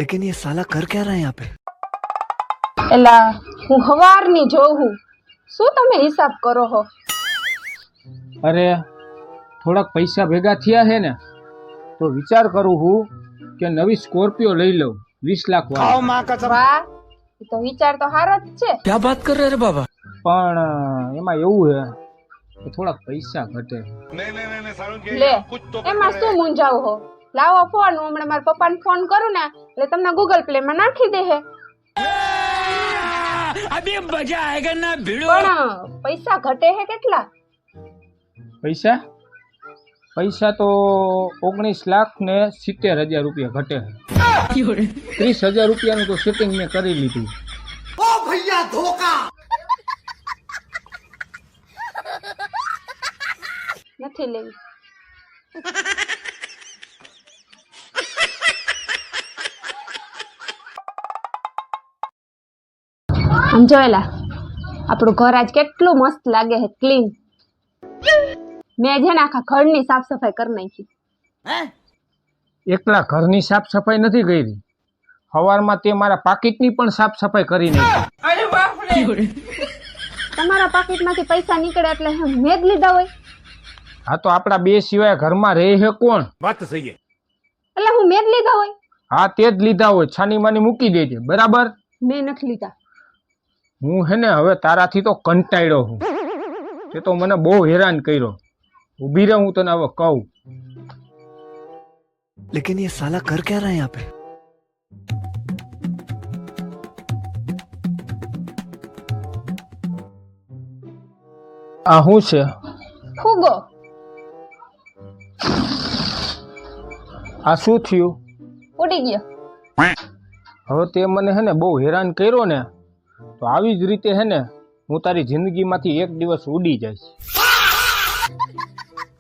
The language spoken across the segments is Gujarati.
लेकिन ये साला कर क्या रहा है यहाँ पे? એલા હું હવારની જોઉં શું તમે હિસાબ કરો હો? અરે થોડાક પૈસા ભેગા થયા છે ને તો વિચાર કરું હું કે નવી સ્કોર્પિયો લઈ લઉં 20 લાખ વાળી. વાહ, એ તો વિચાર તો સારો જ છે. क्या बात कर रहे रे बाबा? પણ એમાં એવું છે કે થોડાક પૈસા ઘટે. લે એમાં શું મૂંઝાવ હો? લાવો ફોન, હું હમણાં મારા પપ્પાને ફોન કરું ને એટલે તમને ગૂગલ પ્લે માં નાખી દે હે. પણ પૈસા ઘટે હે કેટલા? પૈસા પૈસા તો 19,70,000 રૂપિયા ઘટે છે. 30,000 રૂપિયાનું તો સેટિંગ મેં કરી લીધું. નથી લેવી. સમજોયેલા, આપણું ઘર આજ કેટલું મસ્ત લાગે છે, ક્લીન. મેં છે ને આખા ઘરની સાફ સફાઈ કરી નાખી. એકલા ઘરની સાફ સફાઈ નથી કરી, સવારમાં તે મારા પાકીટની પણ સાફ સફાઈ કરી નાખી. તમારા પાકીટમાંથી પૈસા નીકળે એટલે મેં જ લીધા હોય? હા તો આપણા બે સિવાય ઘરમાં રહે છે કોણ? એટલે હું મેં જ લીધા હોય? હા તે જ લીધા હોય, છાની માની મૂકી દેજે, બરાબર? મેં નથી લીધા. હું હે ને હવે તારાથી તો કંટાળ્યો હું. તે તો મને બહુ હેરાન કર્યો. ઊભી રહે, હું તને હવે કહું. लेकिन ये साला कर क्या रहा है यहाँ पे? આ શું છે? ફૂગો. આ શું થયું? ઉડી ગયો. હવે તે મને હે ને બહુ હેરાન કર્યો ને, તો આવી જ રીતે હે ને હું તારી જિંદગીમાંથી એક દિવસ ઉડી જઈશ.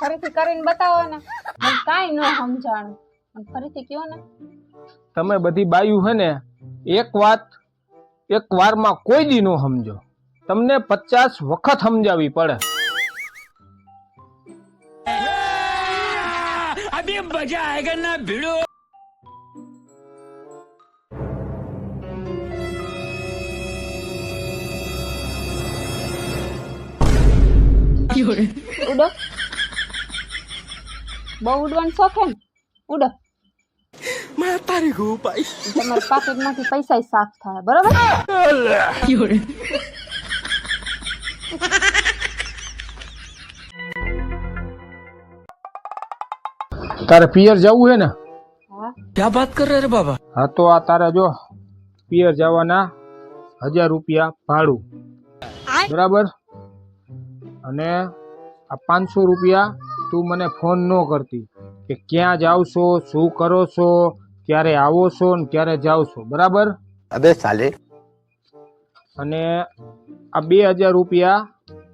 ફરીથી કરીને બતાવો ને, મને કાંઈ ન સમજાણું. પણ ફરીથી કયો ને. તમે બધી બાયું હે ને એક વારમાં કોઈ દી નો સમજો. તમને 50 વખત સમજાવી પડે. अभी मजा आएगा ना भिड़ो. ઉડો. બહુ ઉડવાનું શોખ હે ને? ઉડો. તમારા પાકીટમાંથી પૈસા સાફ થાય, બરોબર? તારે પિયર જવું હે ને? હા. क्या बात कर रहे रे बाबा? હા તો આ તારે જો પિયર જવાના 1000 રૂપિયા ભાડું, બરાબર? અને આ 500 રૂપિયા તું મને ફોન ન કરતી કે ક્યાં જાવ છો, શું કરો છો, ક્યારે આવો છો ને ક્યારે જાવ છો, બરાબર? अबे साले. અને આ 2000 રૂપિયા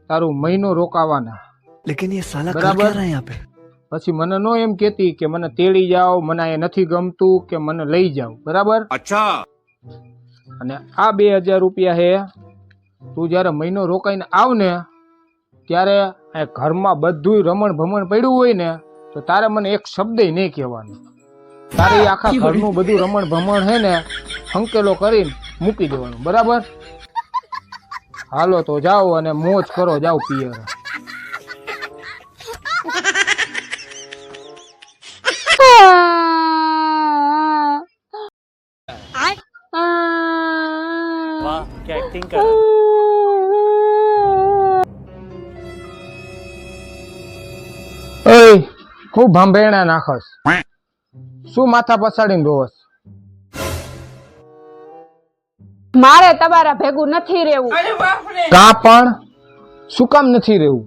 તારું મહિનો રોકાવાના, लेकिन ये साला कर बराबर। क्या रहा है यहाँ पे? પછી મને નો એમ કહેતી કે મને તેડી જાઓ, મને એ નથી ગમતું કે મને લઈ જાઓ, બરાબર? अच्छा. અને આ 2000 રૂપિયા હે તું જ્યારે મહિનો રોકાઈને આવ ને ત્યારે આ ઘરમાં બધું રમણ ભમણ પડ્યું હોય ને તો તારે મને એક શબ્દ નહીં કહેવાનો. તારે ઈ આખા ઘરનું બધું રમણ ભમણ હે ને હંકેલો કરીને મૂકી દેવાનું, બરાબર? હાલો તો જાઓ અને મોજ કરો, જાઓ પિયર. वाह क्या एक्टिंग कर. ઓય ખૂબ ભાંભેણા નાખસ, શું માથા પછાડીને રોવસ? મારે તમારા ભેગું નથી રહેવું. કા પણ શું કામ નથી રહેવું?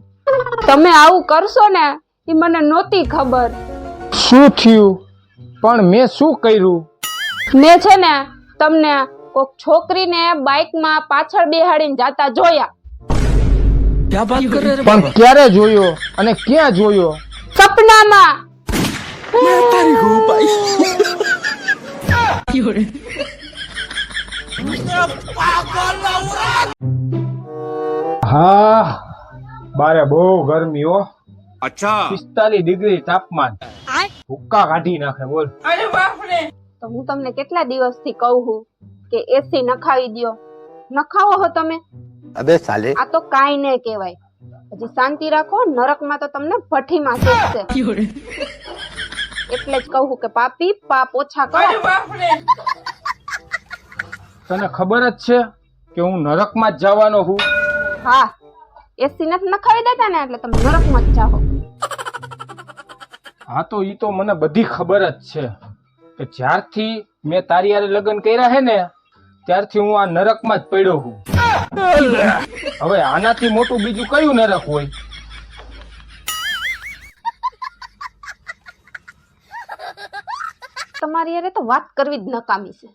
તમે આવું કરશો ને એ મને નહોતી ખબર. શું થયું? પણ મેં શું કર્યું? મેં છે ને તમને કોક છોકરીને બાઇકમાં પાછળ બેહાડીને જાતા જોયા. क्या बात कर रहे रे પણ बाबा? ક્યારે જોયો અને ક્યાં જોયો? સપનામાં. હા બારે બહુ ગરમી હો. अच्छा. 45 ડિગ્રી તાપમાન, હુક્કા કાઢી નાખે. બોલ. તો હું તમને કેટલા દિવસથી કહું છું કે એસી નખાવી દ્યો, નખાવો હો તમે? अबे साले આ તો કાંઈ નહીં કહેવાય. હજી શાંતિ રાખો, નરકમાં તો તમને ભઠ્ઠીમાં શોધશે. એટલે જ કહું કે પાપી પાપ ઓછા કરો. તને ખબર જ છે કે હું નરકમાં જ જવાનો છું. હા, એસી નથી નખાવી દેતા ને એટલે તમે નરકમાં જ જાઓ. હા તો ઈ તો મને બધી ખબર જ છે કે જ્યારથી મેં તારી હારે લગ્ન કર્યા હે ને ત્યારથી હું આ નરકમાં જ પડ્યો છું. હવે આનાથી મોટું બીજું કયું નરક હોય? તમારી હારે તો વાત કરવી જ નકામી છે.